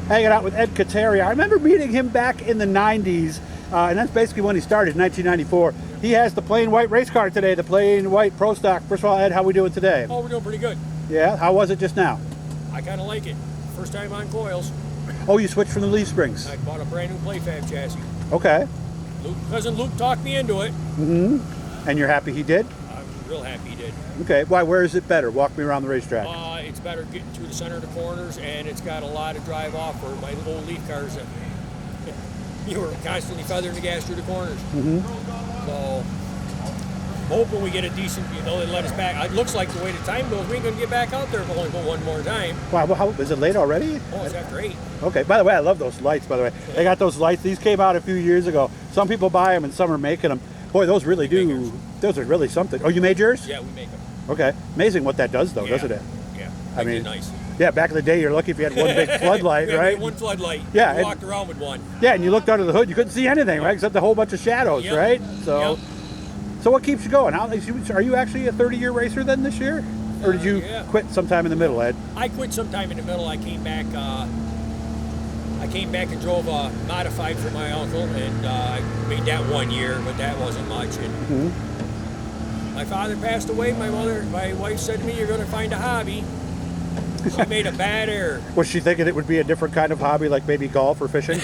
hanging out with Ed Kotary. I remember meeting him back in the 90s, and that's basically when he started, in 1994. He has the plain white race car today, the plain white Pro Stock. First of all, Ed, how we doing today? Oh, we're doing pretty good. Yeah? How was it just now? I kind of like it. First time on coils. Oh, you switched from the leaf springs. I bought a brand new Playfab chassis. Okay. Cousin Luke talked me into it. Mm-hmm. And you're happy he did? I'm real happy he did. Okay. Why? Where is it better? Walk me around the racetrack. It's better getting through the center of the corners, and it's got a lot of drive off for my old leaf cars that you were constantly feathering the gas through the corners. Mm-hmm. So, hoping we get a decent, they let us back. It looks like the way the time goes, we ain't going to get back out there if we only go one more time. Wow, well, is it late already? Oh, it's after 8. Okay, by the way, I love those lights, by the way. They got those lights. These came out a few years ago. Some people buy them and some are making them. Boy, those really do. Those are really something. Oh, you made yours? Yeah, we make them. Okay. Amazing what that does, though, doesn't it? Yeah. I mean, nice. Yeah, back in the day, you're lucky if you had one big floodlight, Yeah, right? one floodlight. Yeah. We walked around with one. Yeah, and you looked under the hood, you couldn't see anything, right? Except a whole bunch of shadows, right? So, so what keeps you going? Are you actually a 30-year racer then this year? Or did you quit sometime in the middle, Ed? I quit sometime in the middle. I came back and drove a modified for my uncle, and I made that 1 year, but that wasn't much. And my father passed away. My wife said to me, "You're going to find a hobby." She made a bad error. Was she thinking it would be a different kind of hobby, like maybe golf or fishing?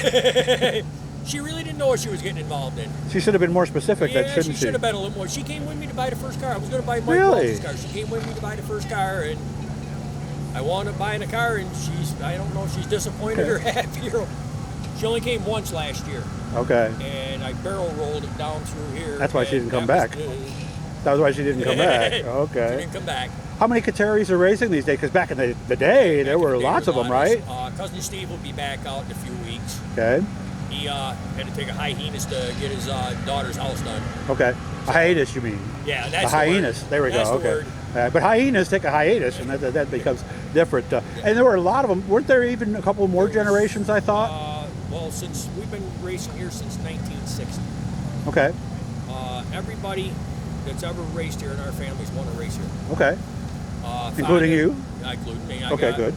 She really didn't know what she was getting involved in. She should have been more specific, then, shouldn't she? She should have been a little more. She came with me to buy the first car. I was going to buy Mike Really? Walsh's car. She came with me to buy the first car, and I wound up buying a car, and I don't know if she's disappointed or happy. She only came once last year. Okay. And I barrel rolled it down through here. That's why she didn't come back. That was why she didn't come back. Okay. She didn't come back. How many Kotarys are racing these days? Because back in the day, there were lots of them, right? Cousin Steve will be back out in a few weeks. Okay. He had to take a hyenas to get his daughter's house done. Okay. A hiatus, you mean? Yeah, that's a hyenas. There we go. That's the okay. word. But hyenas take a hiatus, and that becomes different. And there were a lot of them. Weren't there even a couple more generations, I thought? Well, since we've been racing here since 1960. Okay. Everybody that's ever raced here in our family's won a race here. Okay. Including you? Including me. Okay, good.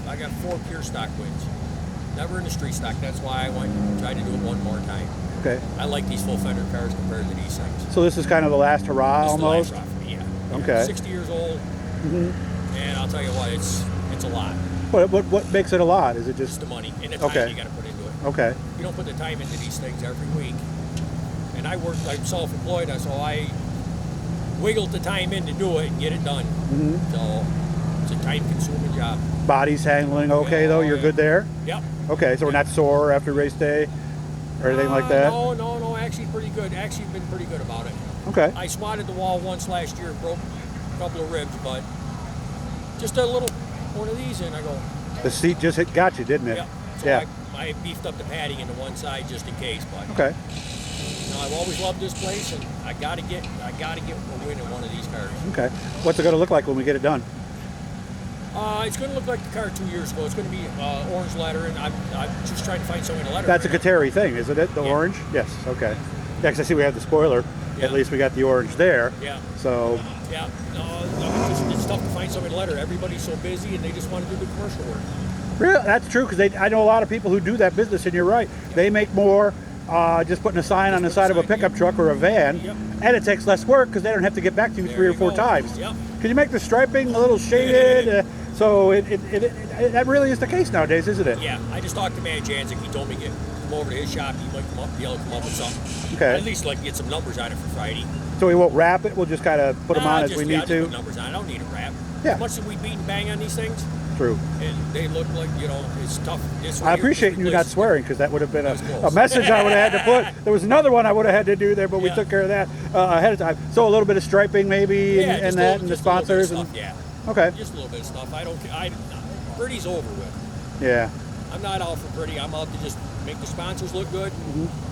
I got 4 pure stock wins. Never in the street stock. That's why I went and tried to do it one more time. Okay. I like these full fender cars compared to these things. So this is kind of the last hurrah, This almost? is the last hurrah for me, yeah. Okay. I'm 60 years old, and I'll tell you what, it's a lot. What makes it a lot? Is it It's just the money and the time you got to put into it. Okay. You don't put the time into these things every week. And I'm self-employed, so I wiggled the time in to do it and get it done. So it's a time-consuming job. Body's handling okay, though? You're good there? Yep. Okay, so we're not sore after race day or anything like that? No, actually pretty good. Actually been pretty good about it. Okay. I swatted the wall once last year, broke a couple of ribs, but just a little one of these, and I go. The seat just got you, didn't it? Yeah. So Yeah. I beefed up the padding into one side just in case, but Okay. I've always loved this place, and I gotta get a win in one of these cars. Okay. What's it going to look like when we get it done? It's going to look like the car 2 years ago. It's going to be orange letter, and I'm just trying to find something to letter. That's a Kotary thing, isn't it? The orange? Yes. Okay. Yeah, because I see we have the spoiler. Yeah. At least we got the orange there. Yeah. So. Yeah. No, it's tough to find something to letter. Everybody's so busy, and they just want to do the commercial work. Really? That's true, because I know a lot of people who do that business, and you're right. They make more just putting a sign on the side of a pickup truck or a van, and it takes less work because they don't have to get back to you 3 or 4 times. Yep. Can you make the striping a little shaded? So that really is the case nowadays, isn't it? Yeah, I just talked to Man Janzik. He told me to come over to his shop. He might be able to come up with something. Okay. At least like get some numbers on it for Friday. So we won't wrap it. We'll just kind of put them on as we need to. Put numbers on. I don't need a wrap. Yeah. As much as we beat and bang on these things. True. And they look like, it's tough. I appreciate you not swearing, because that would have been a message I would have had to put. There was another one I would have had to do there, but we took care of that ahead of time. So a little bit of striping maybe, and the sponsors. Okay. Just a little bit of stuff. I don't care. Pretty's over with. Yeah. I'm not out for pretty. I'm out to just make the sponsors look good,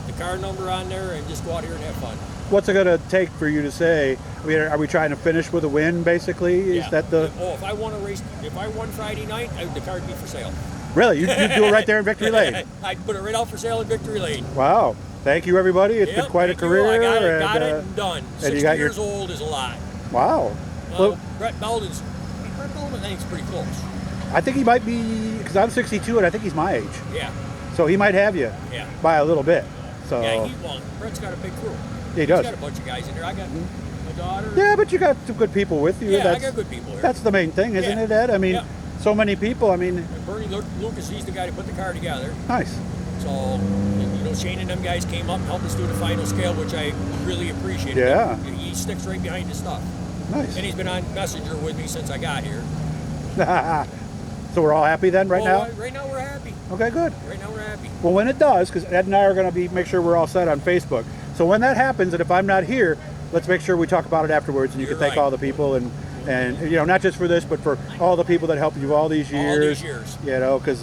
the car number on there, and just go out here and have fun. What's it going to take for you to say? I mean, are we trying to finish with a win, basically? Yeah. Is that the? Oh, if I won a race, if I won Friday night, the car would be for sale. Really? You do it right there in Victory Lane? I'd put it right out for sale in Victory Lane. Wow. Thank you, everybody. It's been quite a career. I got it and done. 60 years old is a lot. Wow. Brett Belden's, I think it's pretty close. I think he might be, because I'm 62 and I think he's my age. Yeah. So he might have you by a little bit. So yeah, Brett's got a big crew. He does. He's got a bunch of guys in there. I got my daughter. Yeah, but you got some good people with you. Yeah, I got good people here. That's the main thing, isn't it, Ed? I mean, so many people. I mean, and Bernie Lucas, he's the guy to put the car together. Nice. So, you know, Shane and them guys came up and helped us do the final scale, which I really appreciate. Yeah. He sticks right behind his stuff. Nice. And he's been on Messenger with me since I got here. So we're all happy then, now? Right now we're happy. Okay, good. Right now we're happy. Well, when it does, because Ed and I are going to make sure we're all set on Facebook. So when that happens, and if I'm not here, let's make sure we talk about it afterwards, and you can thank all the people, and you know, not just for this, but for all the people that helped you all these years. All these years. You know, because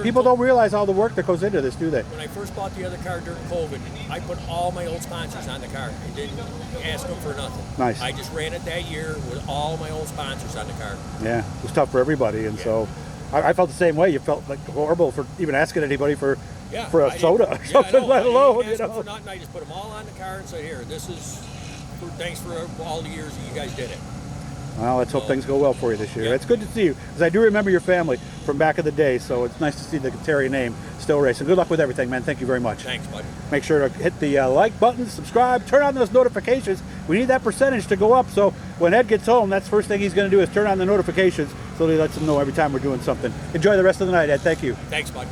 people don't realize all the work that goes into this, do they? When I first bought the other car during COVID, I put all my old sponsors on the car. I didn't ask them for nothing. Nice. I just ran it that year with all my old sponsors on the car. Yeah, it was tough for everybody, and so I felt the same way. You felt like horrible for even asking anybody for a soda or something, let alone, you know. For nothing, I just put them all on the car and said, here, this is, thanks for all the years that you guys did it. Well, let's hope things go well for you this year. It's good to see you, because I do remember your family from back in the day, so it's nice to see the Kotary name still racing. Good luck with everything, man. Thank you very much. Thanks, buddy. Make sure to hit the like button, subscribe, turn on those notifications. We need that percentage to go up, so when Ed gets home, that's the first thing he's going to do is turn on the notifications so he lets him know every time we're doing something. Enjoy the rest of the night, Ed. Thank you. Thanks, bud.